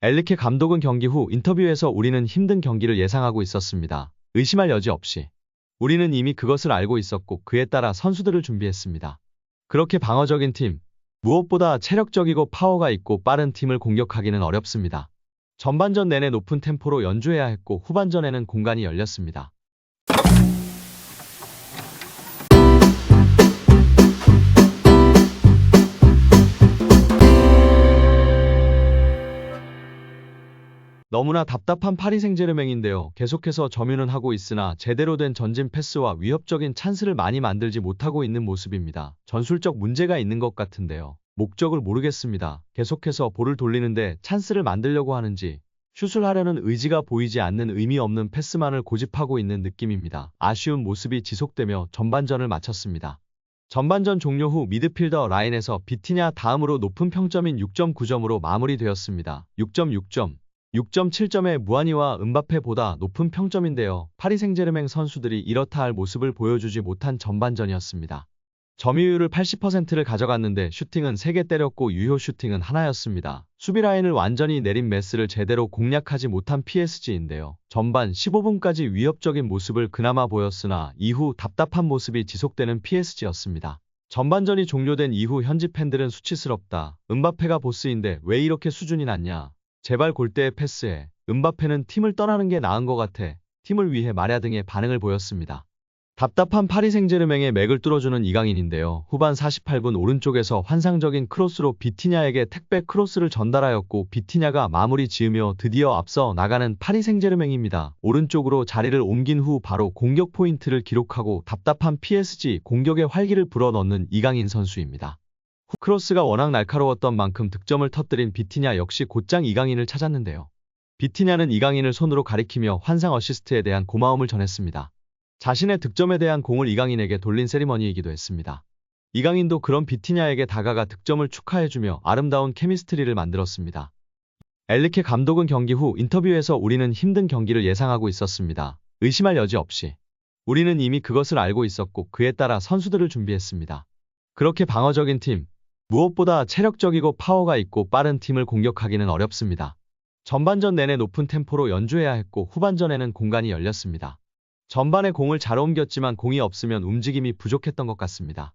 엘리케 감독은 경기 후 인터뷰에서 우리는 힘든 경기를 예상하고 있었습니다. 의심할 여지 없이. 우리는 이미 그것을 알고 있었고 그에 따라 선수들을 준비했습니다. 그렇게 방어적인 팀, 무엇보다 체력적이고 파워가 있고 빠른 팀을 공격하기는 어렵습니다. 전반전 내내 높은 템포로 연주해야 했고 후반전에는 공간이 열렸습니다. 너무나 답답한 파리 생제르맹인데요. 계속해서 점유는 하고 있으나 제대로 된 전진 패스와 위협적인 찬스를 많이 만들지 못하고 있는 모습입니다. 전술적 문제가 있는 것 같은데요. 목적을 모르겠습니다. 계속해서 볼을 돌리는데 찬스를 만들려고 하는지 슛을 하려는 의지가 보이지 않는 의미 없는 패스만을 고집하고 있는 느낌입니다. 아쉬운 모습이 지속되며 전반전을 마쳤습니다. 전반전 종료 후 미드필더 라인에서 비티냐 다음으로 높은 평점인 6.9점으로 마무리되었습니다. 6.6점. 6.7점의 무아니와 은바페보다 높은 평점인데요. 파리 생제르맹 선수들이 이렇다 할 모습을 보여주지 못한 전반전이었습니다. 점유율을 80%를 가져갔는데 슈팅은 3개 때렸고 유효 슈팅은 하나였습니다. 수비 라인을 완전히 내린 메스를 제대로 공략하지 못한 PSG인데요. 전반 15분까지 위협적인 모습을 그나마 보였으나 이후 답답한 모습이 지속되는 PSG였습니다. 전반전이 종료된 이후 현지 팬들은 수치스럽다. 은바페가 보스인데 왜 이렇게 수준이 낮냐. 제발 골대에 패스해. 은바페는 팀을 떠나는 게 나은 것 같아. 팀을 위해 말야 등의 반응을 보였습니다. 답답한 파리 생제르맹의 맥을 뚫어주는 이강인인데요. 후반 48분 오른쪽에서 환상적인 크로스로 비티냐에게 택배 크로스를 전달하였고 비티냐가 마무리 지으며 드디어 앞서 나가는 파리 생제르맹입니다. 오른쪽으로 자리를 옮긴 후 바로 공격 포인트를 기록하고 답답한 PSG 공격의 활기를 불어넣는 이강인 선수입니다. 크로스가 워낙 날카로웠던 만큼 득점을 터뜨린 비티냐 역시 곧장 이강인을 찾았는데요. 비티냐는 이강인을 손으로 가리키며 환상 어시스트에 대한 고마움을 전했습니다. 자신의 득점에 대한 공을 이강인에게 돌린 세리머니이기도 했습니다. 이강인도 그런 비티냐에게 다가가 득점을 축하해주며 아름다운 케미스트리를 만들었습니다. 엘리케 감독은 경기 후 인터뷰에서 우리는 힘든 경기를 예상하고 있었습니다. 의심할 여지 없이. 우리는 이미 그것을 알고 있었고 그에 따라 선수들을 준비했습니다. 그렇게 방어적인 팀, 무엇보다 체력적이고 파워가 있고 빠른 팀을 공격하기는 어렵습니다. 전반전 내내 높은 템포로 연주해야 했고 후반전에는 공간이 열렸습니다. 전반에 공을 잘 옮겼지만 공이 없으면 움직임이 부족했던 것 같습니다.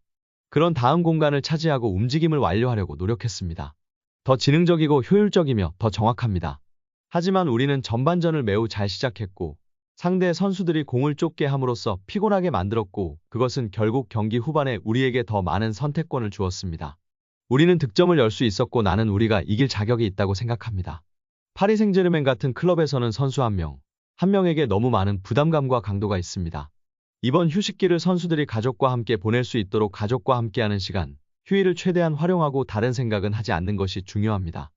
그런 다음 공간을 차지하고 움직임을 완료하려고 노력했습니다. 더 지능적이고 효율적이며 더 정확합니다. 하지만 우리는 전반전을 매우 잘 시작했고 상대 선수들이 공을 쫓게 함으로써 피곤하게 만들었고 그것은 결국 경기 후반에 우리에게 더 많은 선택권을 주었습니다. 우리는 득점을 열 수 있었고 나는 우리가 이길 자격이 있다고 생각합니다. 파리 생제르맹 같은 클럽에서는 선수 한 명에게 너무 많은 부담감과 강도가 있습니다. 이번 휴식기를 선수들이 가족과 함께 보낼 수 있도록 가족과 함께하는 시간, 휴일을 최대한 활용하고 다른 생각은 하지 않는 것이 중요합니다.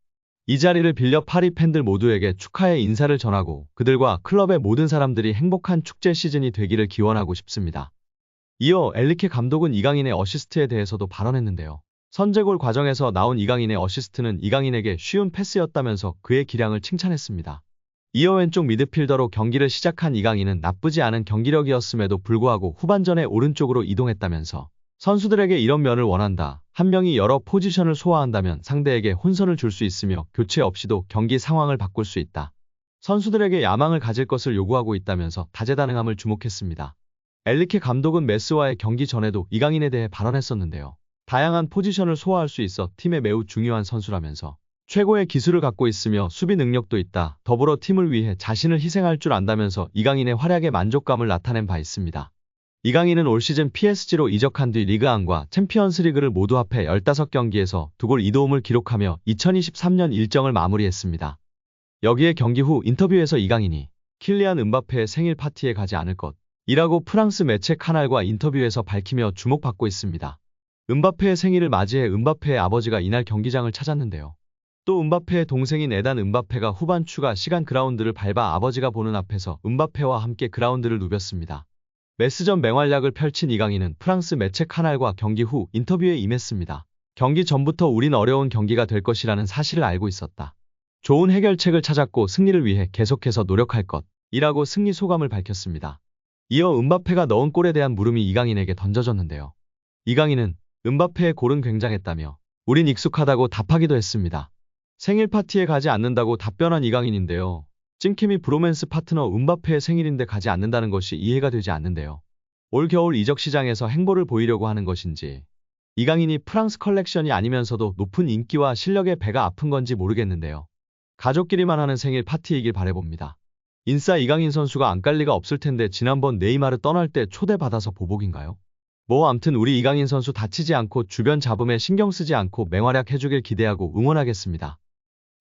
이 자리를 빌려 파리 팬들 모두에게 축하의 인사를 전하고 그들과 클럽의 모든 사람들이 행복한 축제 시즌이 되기를 기원하고 싶습니다. 이어 엘리케 감독은 이강인의 어시스트에 대해서도 발언했는데요. 선제골 과정에서 나온 이강인의 어시스트는 이강인에게 쉬운 패스였다면서 그의 기량을 칭찬했습니다. 이어 왼쪽 미드필더로 경기를 시작한 이강인은 나쁘지 않은 경기력이었음에도 불구하고 후반전에 오른쪽으로 이동했다면서 선수들에게 이런 면을 원한다. 한 명이 여러 포지션을 소화한다면 상대에게 혼선을 줄 수 있으며 교체 없이도 경기 상황을 바꿀 수 있다. 선수들에게 야망을 가질 것을 요구하고 있다면서 다재다능함을 주목했습니다. 엘리케 감독은 메스와의 경기 전에도 이강인에 대해 발언했었는데요. 다양한 포지션을 소화할 수 있어 팀에 매우 중요한 선수라면서 최고의 기술을 갖고 있으며 수비 능력도 있다. 더불어 팀을 위해 자신을 희생할 줄 안다면서 이강인의 활약에 만족감을 나타낸 바 있습니다. 이강인은 올 시즌 PSG로 이적한 뒤 리그안과 챔피언스 리그를 모두 합해 15경기에서 2골 2도움을 기록하며 2023년 일정을 마무리했습니다. 여기에 경기 후 인터뷰에서 이강인이 킬리안 은바페의 생일 파티에 가지 않을 것이라고 프랑스 매체 카날과 인터뷰에서 밝히며 주목받고 있습니다. 은바페의 생일을 맞이해 은바페의 아버지가 이날 경기장을 찾았는데요. 또 은바페의 동생인 에단 은바페가 후반 추가 시간 그라운드를 밟아 아버지가 보는 앞에서 은바페와 함께 그라운드를 누볐습니다. 메스전 맹활약을 펼친 이강인은 프랑스 매체 카날과 경기 후 인터뷰에 임했습니다. 경기 전부터 우린 어려운 경기가 될 것이라는 사실을 알고 있었다. 좋은 해결책을 찾았고 승리를 위해 계속해서 노력할 것이라고 승리 소감을 밝혔습니다. 이어 은바페가 넣은 골에 대한 물음이 이강인에게 던져졌는데요. 이강인은 은바페의 골은 굉장했다며 우린 익숙하다고 답하기도 했습니다. 생일 파티에 가지 않는다고 답변한 이강인인데요. 찐케미 브로맨스 파트너 음바페의 생일인데 가지 않는다는 것이 이해가 되지 않는데요. 올 겨울 이적 시장에서 행보를 보이려고 하는 것인지, 이강인이 프랑스 컬렉션이 아니면서도 높은 인기와 실력에 배가 아픈 건지 모르겠는데요. 가족끼리만 하는 생일 파티이길 바라봅니다. 인싸 이강인 선수가 안 깔 리가 없을 텐데 지난번 네이마르 떠날 때 초대받아서 보복인가요? 뭐 암튼 우리 이강인 선수 다치지 않고 주변 잡음에 신경 쓰지 않고 맹활약 해주길 기대하고 응원하겠습니다.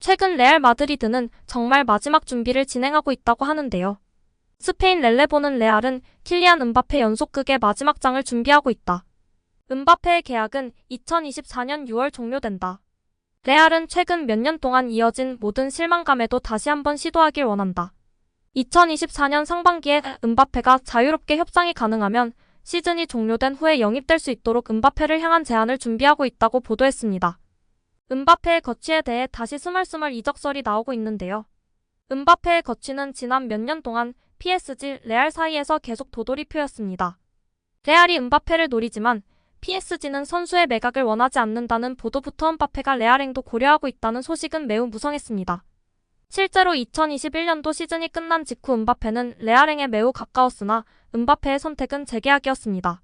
최근 레알 마드리드는 정말 마지막 준비를 진행하고 있다고 하는데요. 스페인 렐레보는 레알은 킬리안 음바페 연속극의 마지막 장을 준비하고 있다. 음바페의 계약은 2024년 6월 종료된다. 레알은 최근 몇 년 동안 이어진 모든 실망감에도 다시 한번 시도하길 원한다. 2024년 상반기에 음바페가 자유롭게 협상이 가능하면 시즌이 종료된 후에 영입될 수 있도록 음바페를 향한 제안을 준비하고 있다고 보도했습니다. 음바페의 거취에 대해 다시 스멀스멀 이적설이 나오고 있는데요. 음바페의 거취는 지난 몇 년 동안 PSG, 레알 사이에서 계속 도돌이표였습니다. 레알이 음바페를 노리지만 PSG는 선수의 매각을 원하지 않는다는 보도부터 음바페가 레알행도 고려하고 있다는 소식은 매우 무성했습니다. 실제로 2021년도 시즌이 끝난 직후 음바페는 레알행에 매우 가까웠으나 음바페의 선택은 재계약이었습니다.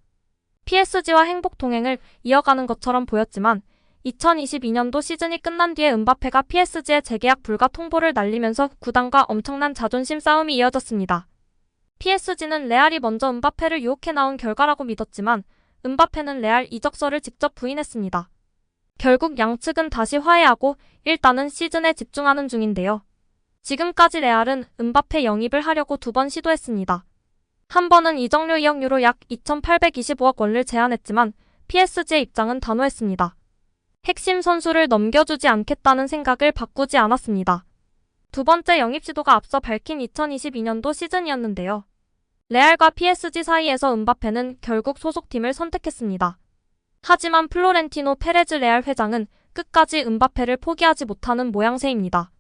PSG와 행복 동행을 이어가는 것처럼 보였지만 2022년도 시즌이 끝난 뒤에 음바페가 PSG의 재계약 불가 통보를 날리면서 구단과 엄청난 자존심 싸움이 이어졌습니다. PSG는 레알이 먼저 음바페를 유혹해 나온 결과라고 믿었지만 음바페는 레알 이적설을 직접 부인했습니다. 결국 양측은 다시 화해하고 일단은 시즌에 집중하는 중인데요. 지금까지 레알은 음바페 영입을 하려고 2번 시도했습니다. 한 번은 이적료 2억 유로 약 2,825억 원을 제안했지만 PSG의 입장은 단호했습니다. 핵심 선수를 넘겨주지 않겠다는 생각을 바꾸지 않았습니다. 2번째 영입 시도가 앞서 밝힌 2022년도 시즌이었는데요. 레알과 PSG 사이에서 음바페는 결국 소속팀을 선택했습니다. 하지만 플로렌티노 페레즈 레알 회장은 끝까지 음바페를 포기하지 못하는 모양새입니다.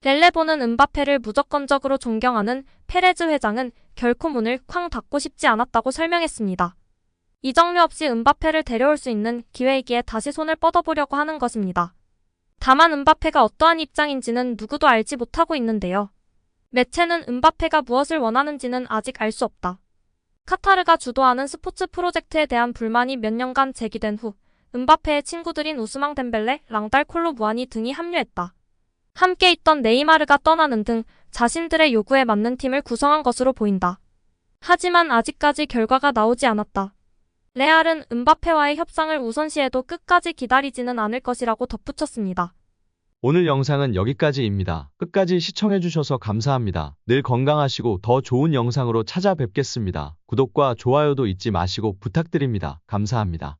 렐레보는 음바페를 무조건적으로 존경하는 페레즈 회장은 결코 문을 쾅 닫고 싶지 않았다고 설명했습니다. 이적료 없이 음바페를 데려올 수 있는 기회이기에 다시 손을 뻗어보려고 하는 것입니다. 다만 음바페가 어떠한 입장인지는 누구도 알지 못하고 있는데요. 매체는 음바페가 무엇을 원하는지는 아직 알 수 없다. 카타르가 주도하는 스포츠 프로젝트에 대한 불만이 몇 년간 제기된 후 음바페의 친구들인 우스망 덴벨레, 랑달 콜로 무아니 등이 합류했다. 함께 있던 네이마르가 떠나는 등 자신들의 요구에 맞는 팀을 구성한 것으로 보인다. 하지만 아직까지 결과가 나오지 않았다. 레알은 음바페와의 협상을 우선시해도 끝까지 기다리지는 않을 것이라고 덧붙였습니다. 오늘 영상은 여기까지입니다. 끝까지 시청해주셔서 감사합니다. 늘 건강하시고 더 좋은 영상으로 찾아뵙겠습니다. 구독과 좋아요도 잊지 마시고 부탁드립니다. 감사합니다.